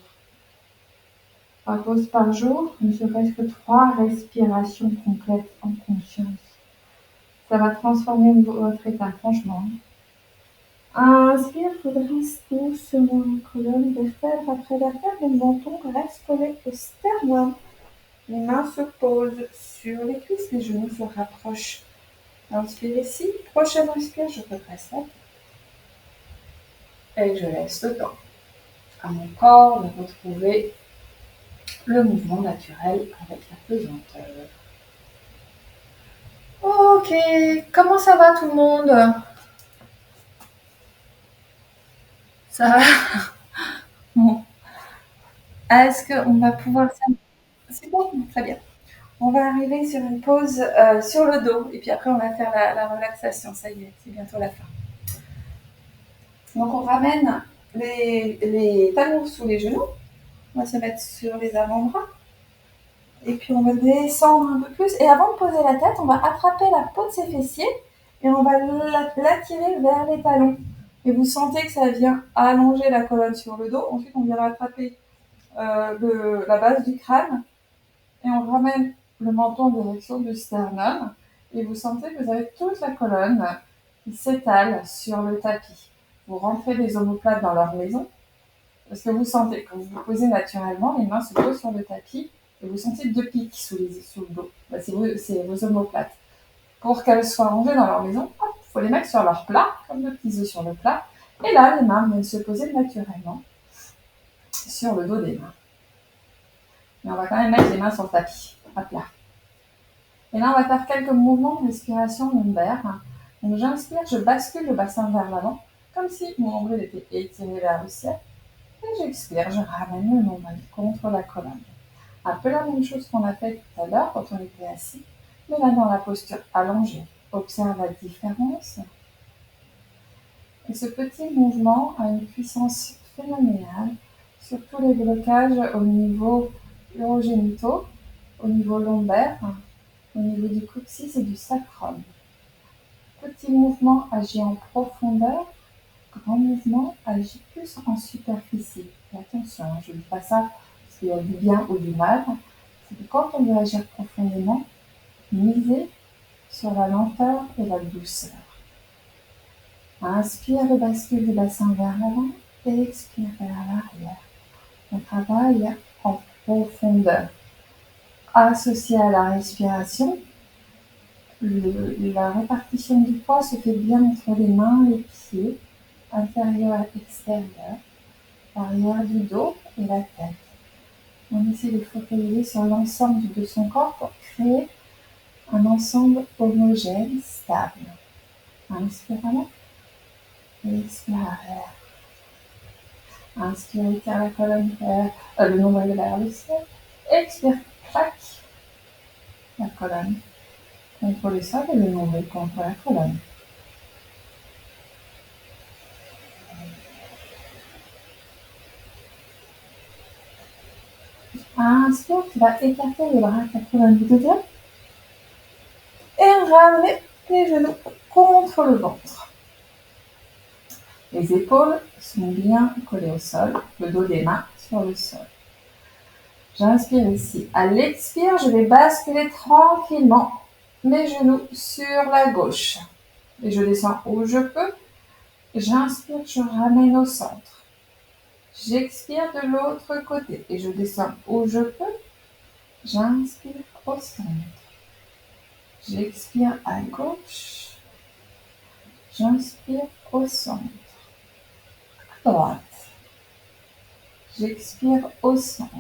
3 pauses par jour, ne serait-ce que 3 respirations complètes en conscience. Ça va transformer votre état, franchement. Inspire, redresse doucement la colonne, vertèbre après vertèbre, le menton reste collé au sternum. Les mains se posent sur les cuisses, les genoux se rapprochent. Inspire ici, prochaine respire, je redresse la tête. Et je laisse le temps à mon corps de retrouver le mouvement naturel avec la pesanteur. Ok, comment ça va tout le monde? Ça va? Bon. Est-ce qu'on va pouvoir... C'est bon, très bien. On va arriver sur une pause sur le dos et puis après on va faire la relaxation. Ça y est, c'est bientôt la fin. Donc on ramène les talons sous les genoux. On va se mettre sur les avant-bras. Et puis on va descendre un peu plus. Et avant de poser la tête, on va attraper la peau de ses fessiers et on va l'attirer vers les talons. Et vous sentez que ça vient allonger la colonne sur le dos. Ensuite, on vient attraper la base du crâne et on ramène le menton en direction du sternum. Et vous sentez que vous avez toute la colonne qui s'étale sur le tapis. Vous rentrez les omoplates dans leur maison parce que vous sentez que vous vous posez naturellement, les mains se posent sur le tapis et vous sentez 2 pics sous le dos. C'est vos omoplates. Pour qu'elles soient rangées dans leur maison, il faut les mettre sur leur plat, comme 2 petits œufs sur le plat. Et là, les mains viennent se poser naturellement sur le dos des mains. Mais on va quand même mettre les mains sur le tapis, à plat. Et là, on va faire quelques mouvements de respiration lombaire. Donc, j'inspire, je bascule le bassin vers l'avant, comme si mon nombril était étiré vers le ciel. Et j'expire, je ramène le nombril contre la colonne. Un peu la même chose qu'on a fait tout à l'heure quand on était assis, mais là dans la posture allongée. Observe la différence. Et ce petit mouvement a une puissance phénoménale sur tous les blocages au niveau urogénitaux, au niveau lombaire, au niveau du coccyx et du sacrum. Petit mouvement agit en profondeur, grand mouvement agit plus en superficie. Et attention, je ne dis pas ça parce qu'il y a du bien ou du mal. C'est que quand on veut agir profondément, miser sur la lenteur et la douceur. Inspire le bascule du bassin vers l'avant et expire vers l'arrière. On travaille en profondeur. Associé à la respiration, la répartition du poids se fait bien entre les mains, les pieds, intérieur et extérieur, l'arrière du dos et la tête. On essaie de focaliser sur l'ensemble de son corps pour créer un ensemble homogène, stable. Inspire à l'avant et expire à l'arrière. Inspire, étire la colonne vers le nombril vers le ciel. Expire, claque la colonne contre le sol et le nombril contre la colonne. Inspire, tu vas écarter les bras, ta colonne vertébrale et ramener les genoux contre le ventre. Les épaules sont bien collées au sol, le dos des mains sur le sol. J'inspire ici. À l'expire, je vais basculer tranquillement mes genoux sur la gauche. Et je descends où je peux. J'inspire, je ramène au centre. J'expire de l'autre côté et je descends où je peux. J'inspire au centre. J'expire à gauche. J'inspire au centre. À droite. J'expire au centre.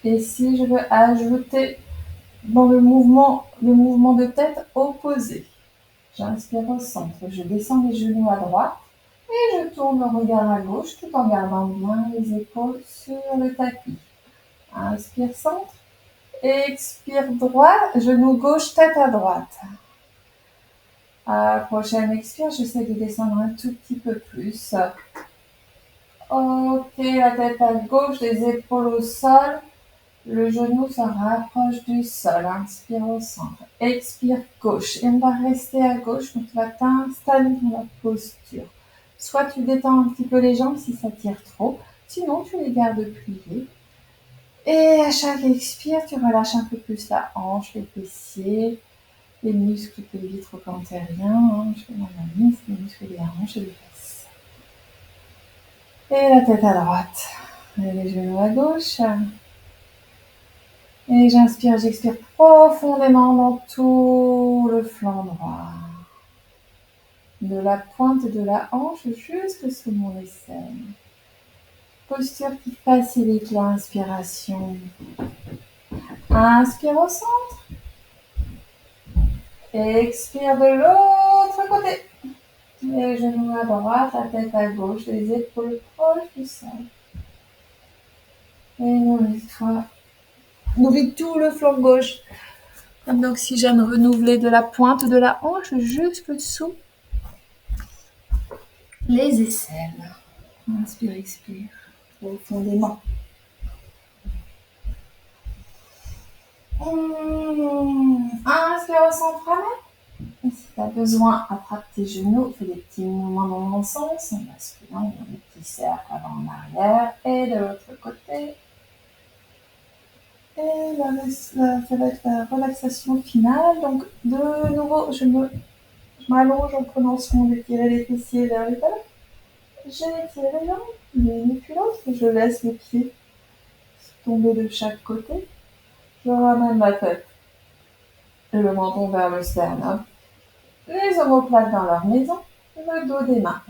Et si je veux ajouter dans le mouvement de tête opposé, j'inspire au centre. Je descends les genoux à droite. Et je tourne le regard à gauche tout en gardant bien les épaules sur le tapis. Inspire centre. Expire droit, genou gauche, tête à droite. À la prochaine expire, j'essaie de descendre un tout petit peu plus. Ok, la tête à gauche, les épaules au sol. Le genou se rapproche du sol. Inspire au centre. Expire gauche. Et on va rester à gauche, donc tu vas t'installer dans la posture. Soit tu détends un petit peu les jambes si ça tire trop. Sinon, tu les gardes pliées. Et à chaque expire, tu relâches un peu plus la hanche, les fessiers, les muscles pelviques antérieurs, je fais ma mise, les muscles des hanches et des fesses. Et la tête à droite. Et les genoux à gauche. Et j'inspire, j'expire profondément dans tout le flanc droit. De la pointe de la hanche jusque sous mon aisselle. Posture qui facilite l'inspiration. Inspire au centre. Expire de l'autre côté. Les genoux à droite, la tête à gauche, les épaules proches du sol. Et nourris-toi. Nourris tout le flanc gauche. Comme d'oxygène renouvelé de la pointe de la hanche jusque sous les aisselles. Inspire, expire profondément. Inspire au centre, ramène. Et si tu as besoin, attrape tes genoux, fais des petits mouvements dans le sens, en basculant dans des petits cercles avant en arrière et de l'autre côté. Et ça va être la relaxation finale. Donc, de nouveau, je m'allonge en prenant soin d'étirer les fessiers vers les talons. J'étire les jambes, l'une puis l'autre, et je laisse les pieds tomber de chaque côté. Je ramène la tête et le menton vers le sternum. Les omoplates dans leur maison, le dos des mains.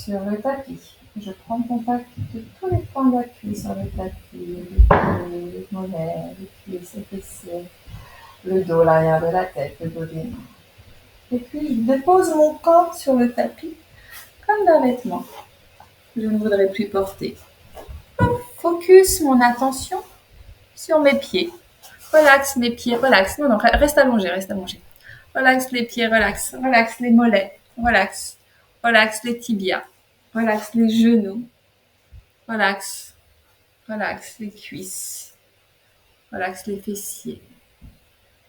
sur le tapis. Je prends contact de tous les points d'appui sur le tapis, les pieds, les mollets, les cuisses, les fessiers, le dos, l'arrière de la tête, le dos des mains. Et puis je dépose mon corps sur le tapis comme d'un vêtement que je ne voudrais plus porter. Focus mon attention sur mes pieds. Relaxe mes pieds, relaxe. Non, reste allongé, reste allongé. Relaxe les pieds, relaxe. Relaxe les mollets, relaxe. Relaxe les tibias, relaxe les genoux. Relaxe, relaxe les cuisses. Relaxe les fessiers.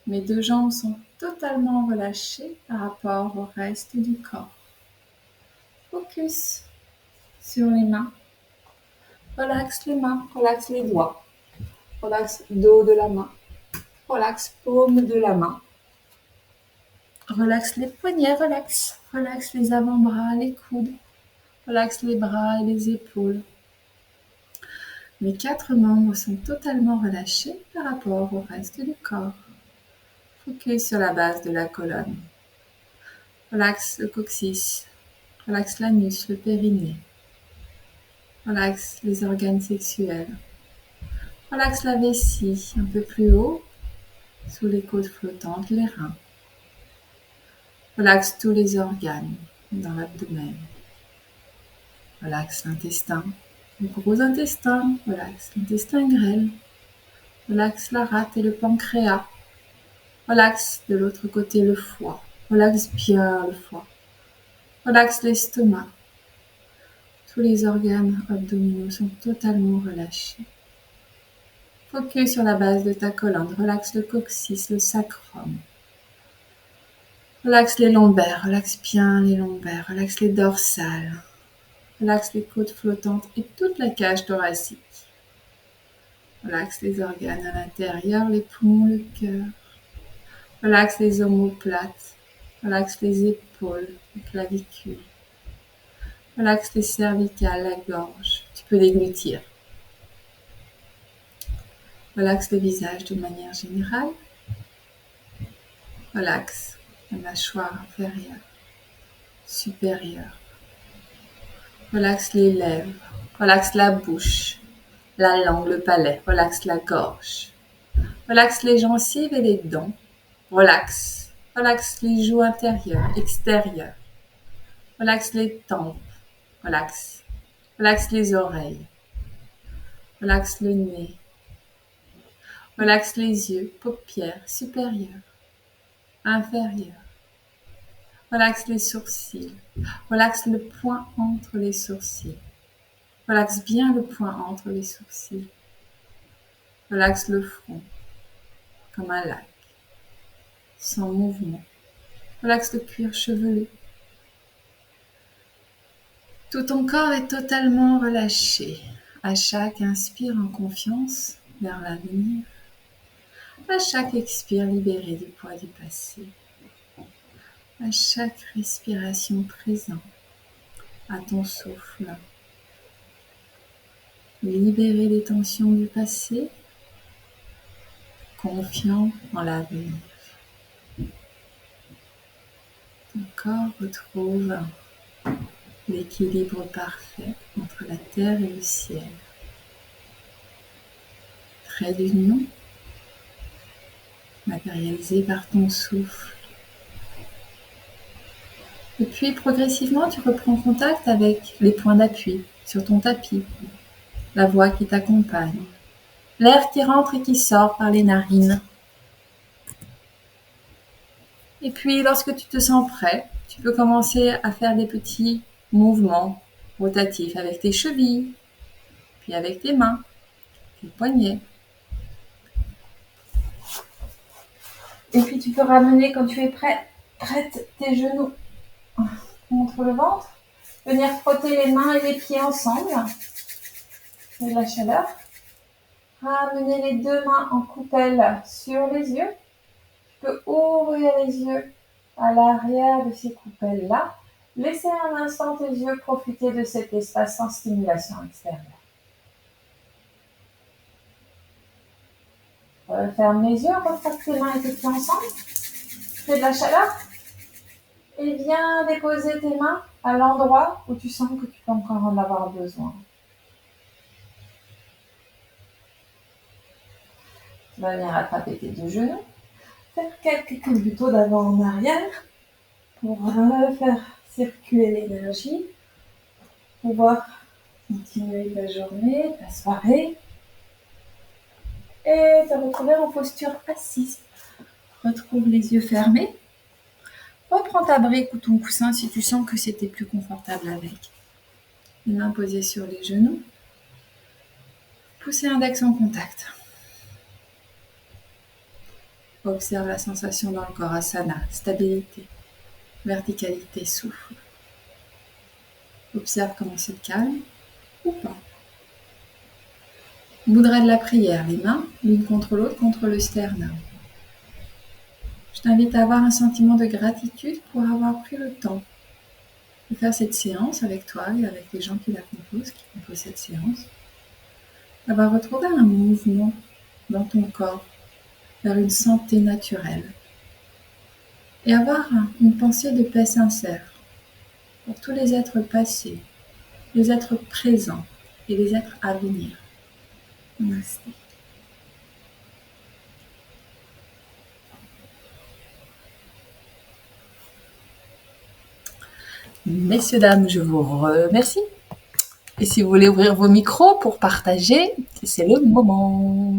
Mes deux jambes sont totalement relâchées par rapport au reste du corps. Focus sur les mains. Relaxe les mains, relaxe les doigts. Relaxe dos de la main. Relaxe paume de la main. Relaxe les poignets, relaxe. Relaxe les avant-bras, les coudes. Relaxe les bras et les épaules. Mes 4 membres sont totalement relâchés par rapport au reste du corps. Focus sur la base de la colonne. Relaxe le coccyx. Relaxe l'anus, le périnée. Relaxe les organes sexuels. Relaxe la vessie un peu plus haut, sous les côtes flottantes, les reins. Relaxe tous les organes dans l'abdomen. Relaxe l'intestin, le gros intestin. Relaxe l'intestin grêle. Relaxe la rate et le pancréas. Relaxe de l'autre côté le foie. Relaxe bien le foie. Relaxe l'estomac. Tous les organes abdominaux sont totalement relâchés. Focus sur la base de ta colonne. Relaxe le coccyx, le sacrum. Relaxe les lombaires. Relaxe bien les lombaires. Relaxe les dorsales. Relaxe les côtes flottantes et toute la cage thoracique. Relaxe les organes à l'intérieur, les poumons, le cœur. Relaxe les omoplates. Relaxe les épaules, les clavicules. Relaxe les cervicales, la gorge. Tu peux déglutir. Relaxe le visage de manière générale. Relaxe la mâchoire inférieure, supérieure. Relaxe les lèvres. Relaxe la bouche, la langue, le palais. Relaxe la gorge. Relaxe les gencives et les dents. Relaxe. Relaxe les joues intérieures, extérieures. Relaxe les tempes. Relaxe. Relaxe les oreilles. Relaxe le nez. Relaxe les yeux, paupières supérieures, inférieures. Relaxe les sourcils. Relaxe le point entre les sourcils. Relaxe bien le point entre les sourcils. Relaxe le front, comme un lac, sans mouvement. Relaxe le cuir chevelu. Tout ton corps est totalement relâché. À chaque inspire en confiance vers l'avenir. À chaque expire libéré du poids du passé. À chaque respiration présent, à ton souffle. Libérer les tensions du passé, confiant en l'avenir. Ton corps retrouve l'équilibre parfait entre la terre et le ciel. Trait d'union, matérialisé par ton souffle. Et puis progressivement, tu reprends contact avec les points d'appui sur ton tapis, la voix qui t'accompagne, l'air qui rentre et qui sort par les narines. Et puis, lorsque tu te sens prêt, tu peux commencer à faire des petits mouvements rotatifs avec tes chevilles, puis avec tes mains, tes poignets. Et puis, tu peux ramener, quand tu es prête, tes genoux contre le ventre. Venir frotter les mains et les pieds ensemble. Et de la chaleur. Ramener les deux mains en coupelle sur les yeux. Tu peux ouvrir les yeux à l'arrière de ces coupelles-là. Laissez un instant tes yeux profiter de cet espace sans stimulation extérieure. Ferme les yeux, retrace tes mains et tes pieds ensemble. Fais de la chaleur. Et viens déposer tes mains à l'endroit où tu sens que tu peux encore en avoir besoin. Tu vas venir attraper tes deux genoux, faire quelques culbutos d'avant en arrière pour faire circuler l'énergie, pouvoir continuer ta journée, ta soirée et te retrouver en posture assise. Retrouve les yeux fermés. Reprends ta brique ou ton coussin si tu sens que c'était plus confortable avec. Les mains posées sur les genoux. Poussez l'index en contact. Observe la sensation dans le corps, asana, stabilité, verticalité, souffle. Observe comment c'est calme ou pas. Mudra de la prière, les mains l'une contre l'autre contre le sternum. Je t'invite à avoir un sentiment de gratitude pour avoir pris le temps de faire cette séance avec toi et avec les gens qui composent cette séance. D'avoir retrouvé un mouvement dans ton corps vers une santé naturelle. Et avoir une pensée de paix sincère pour tous les êtres passés, les êtres présents et les êtres à venir. Merci. Messieurs, dames, je vous remercie. Et si vous voulez ouvrir vos micros pour partager, c'est le moment.